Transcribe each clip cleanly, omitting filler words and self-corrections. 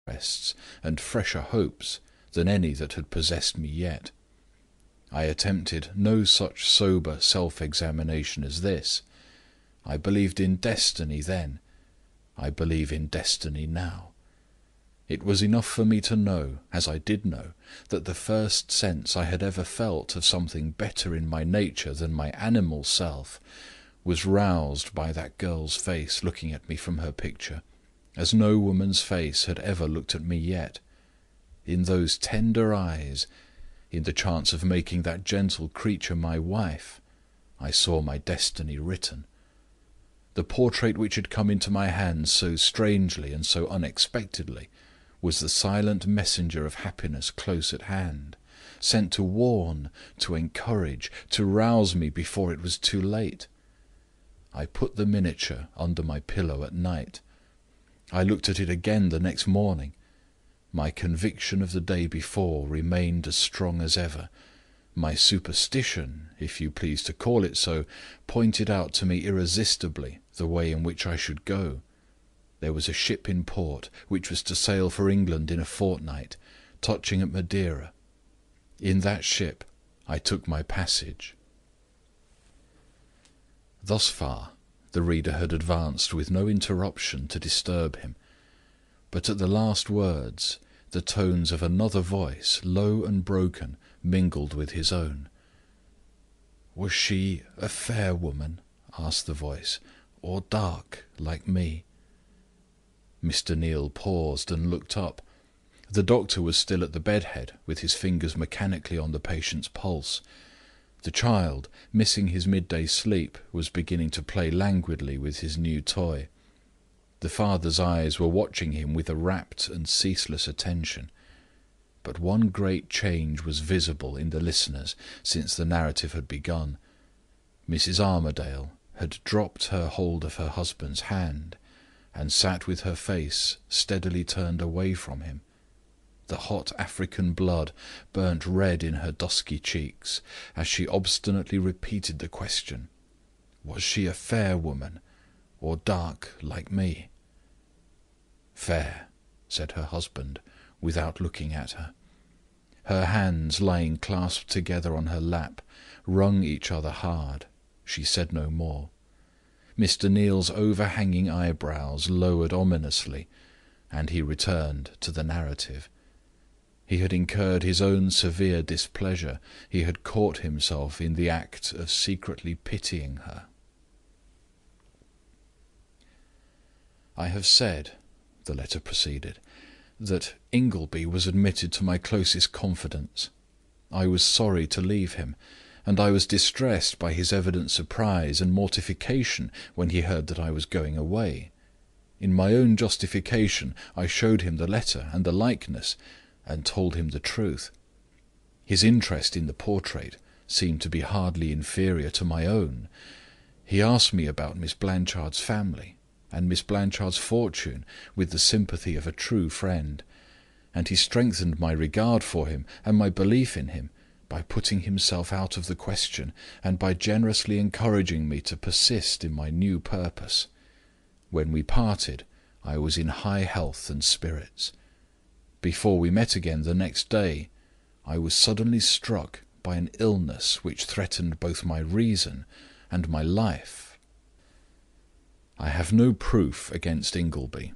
interests and fresher hopes than any that had possessed me yet. I attempted no such sober self-examination as this. I believed in destiny then. I believe in destiny now. It was enough for me to know, as I did know, that the first sense I had ever felt of something better in my nature than my animal self was roused by that girl's face looking at me from her picture, as no woman's face had ever looked at me yet. In those tender eyes, in the chance of making that gentle creature my wife, I saw my destiny written. The portrait which had come into my hands so strangely and so unexpectedly was the silent messenger of happiness close at hand, sent to warn, to encourage, to rouse me before it was too late. I put the miniature under my pillow at night. I looked at it again the next morning. My conviction of the day before remained as strong as ever. My superstition, if you please to call it so, pointed out to me irresistibly the way in which I should go. There was a ship in port, which was to sail for England in a fortnight, touching at Madeira. In that ship I took my passage. Thus far the reader had advanced with no interruption to disturb him. But at the last words, the tones of another voice, low and broken, mingled with his own. "Was she a fair woman," asked the voice, "or dark, like me?" Mr. Neal paused and looked up. The doctor was still at the bed-head, with his fingers mechanically on the patient's pulse. The child, missing his midday sleep, was beginning to play languidly with his new toy. The father's eyes were watching him with a rapt and ceaseless attention. But one great change was visible in the listeners since the narrative had begun. Mrs. Armadale had dropped her hold of her husband's hand, and sat with her face steadily turned away from him. The hot African blood burnt red in her dusky cheeks, as she obstinately repeated the question, "Was she a fair woman, or dark like me?" "Fair," said her husband, without looking at her. Her hands, lying clasped together on her lap, wrung each other hard. She said no more. Mr. Neal's overhanging eyebrows lowered ominously, and he returned to the narrative. He had incurred his own severe displeasure. He had caught himself in the act of secretly pitying her. "I have said," the letter proceeded, "that Ingleby was admitted to my closest confidence. I was sorry to leave him, and I was distressed by his evident surprise and mortification when he heard that I was going away. In my own justification I showed him the letter and the likeness, and told him the truth. His interest in the portrait seemed to be hardly inferior to my own. He asked me about Miss Blanchard's family and Miss Blanchard's fortune with the sympathy of a true friend, and he strengthened my regard for him and my belief in him by putting himself out of the question, and by generously encouraging me to persist in my new purpose. When we parted, I was in high health and spirits. Before we met again the next day, I was suddenly struck by an illness which threatened both my reason and my life. I have no proof against Ingleby.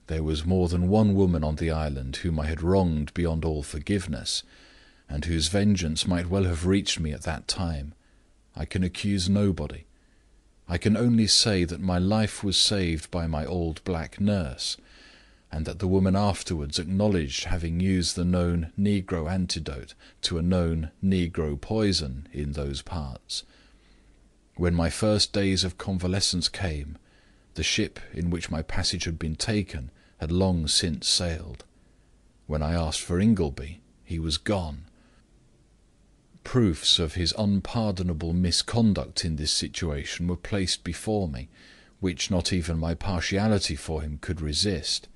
There was more than one woman on the island whom I had wronged beyond all forgiveness, and whose vengeance might well have reached me at that time. I can accuse nobody. I can only say that my life was saved by my old black nurse, and that the woman afterwards acknowledged having used the known negro antidote to a known negro poison in those parts. When my first days of convalescence came, the ship in which my passage had been taken had long since sailed. When I asked for Ingleby, he was gone. Proofs of his unpardonable misconduct in this situation were placed before me, which not even my partiality for him could resist.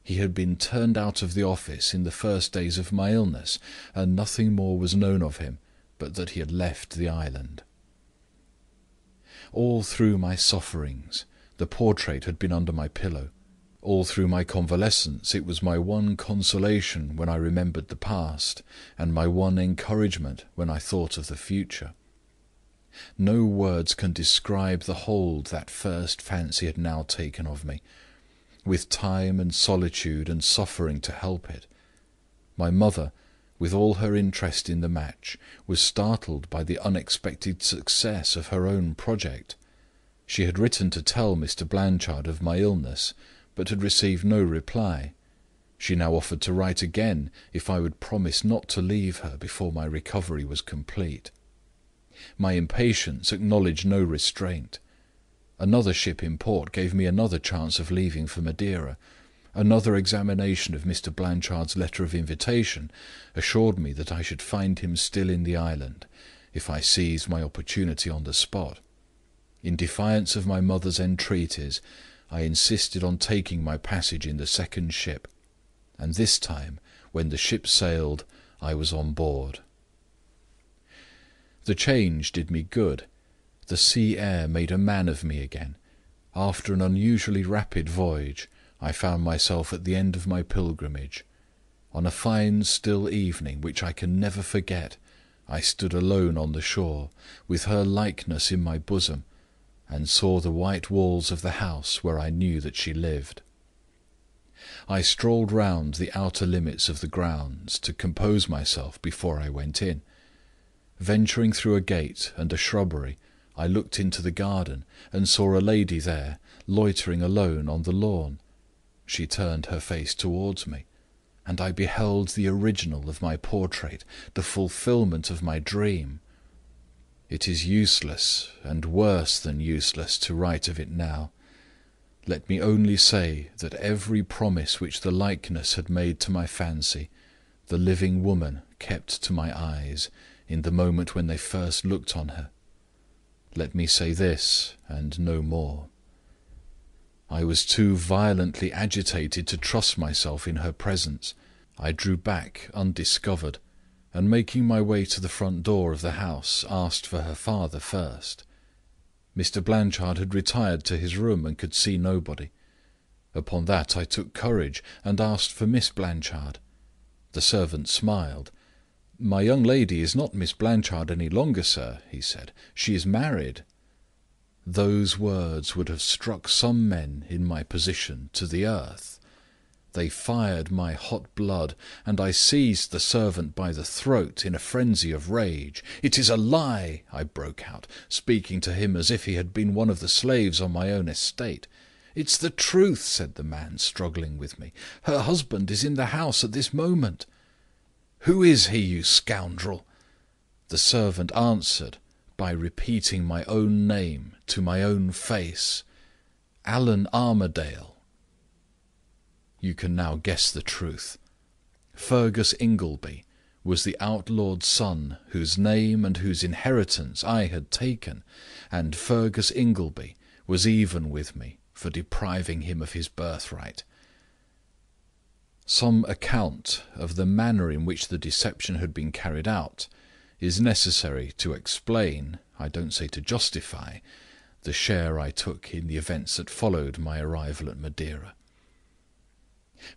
He had been turned out of the office in the first days of my illness, and nothing more was known of him but that he had left the island. All through my sufferings, the portrait had been under my pillow. All through my convalescence it was my one consolation when I remembered the past, and my one encouragement when I thought of the future. No words can describe the hold that first fancy had now taken of me, with time and solitude and suffering to help it. My mother, with all her interest in the match, was startled by the unexpected success of her own project. She had written to tell Mr. Blanchard of my illness, but had received no reply. She now offered to write again if I would promise not to leave her before my recovery was complete. My impatience acknowledged no restraint. Another ship in port gave me another chance of leaving for Madeira. Another examination of Mr. Blanchard's letter of invitation assured me that I should find him still in the island, if I seized my opportunity on the spot. In defiance of my mother's entreaties, I insisted on taking my passage in the second ship, and this time, when the ship sailed, I was on board. The change did me good. The sea air made a man of me again. After an unusually rapid voyage, I found myself at the end of my pilgrimage. On a fine still evening, which I can never forget, I stood alone on the shore, with her likeness in my bosom, and saw the white walls of the house where I knew that she lived. I strolled round the outer limits of the grounds to compose myself before I went in. Venturing through a gate and a shrubbery, I looked into the garden, and saw a lady there, loitering alone on the lawn. She turned her face towards me, and I beheld the original of my portrait, the fulfilment of my dream. It is useless, and worse than useless, to write of it now. Let me only say that every promise which the likeness had made to my fancy, the living woman kept to my eyes in the moment when they first looked on her. Let me say this, and no more. I was too violently agitated to trust myself in her presence. I drew back undiscovered, and making my way to the front door of the house, asked for her father first. Mr. Blanchard had retired to his room and could see nobody. Upon that I took courage and asked for Miss Blanchard. The servant smiled. "My young lady is not Miss Blanchard any longer, sir," he said. "She is married." Those words would have struck some men in my position to the earth. They fired my hot blood, and I seized the servant by the throat in a frenzy of rage. "It is a lie!" I broke out, speaking to him as if he had been one of the slaves on my own estate. "It's the truth," said the man, struggling with me. "Her husband is in the house at this moment." "Who is he, you scoundrel?" The servant answered by repeating my own name to my own face. "Alan Armadale." You can now guess the truth. Fergus Ingleby was the outlawed son whose name and whose inheritance I had taken, and Fergus Ingleby was even with me for depriving him of his birthright. Some account of the manner in which the deception had been carried out is necessary to explain, I don't say to justify, the share I took in the events that followed my arrival at Madeira.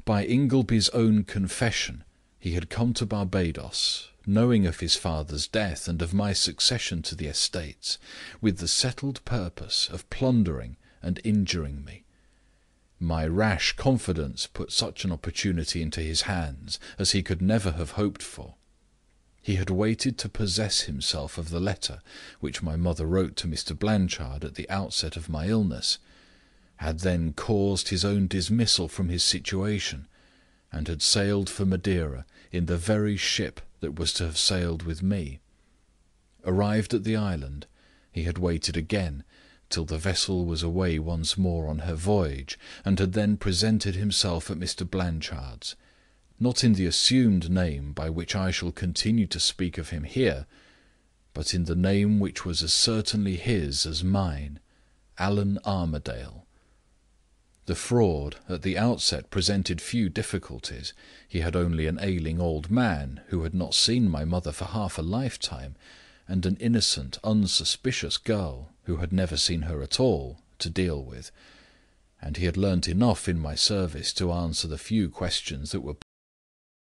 By Ingleby's own confession, he had come to Barbados, knowing of his father's death and of my succession to the estates, with the settled purpose of plundering and injuring me. My rash confidence put such an opportunity into his hands as he could never have hoped for. He had waited to possess himself of the letter which my mother wrote to Mr. Blanchard at the outset of my illness, had then caused his own dismissal from his situation, and had sailed for Madeira in the very ship that was to have sailed with me. Arrived at the island, he had waited again till the vessel was away once more on her voyage, and had then presented himself at Mr. Blanchard's, not in the assumed name by which I shall continue to speak of him here, but in the name which was as certainly his as mine, Alan Armadale. The fraud at the outset presented few difficulties. He had only an ailing old man, who had not seen my mother for half a lifetime, and an innocent, unsuspicious girl, who had never seen her at all, to deal with. and he had learnt enough in my service to answer the few questions that were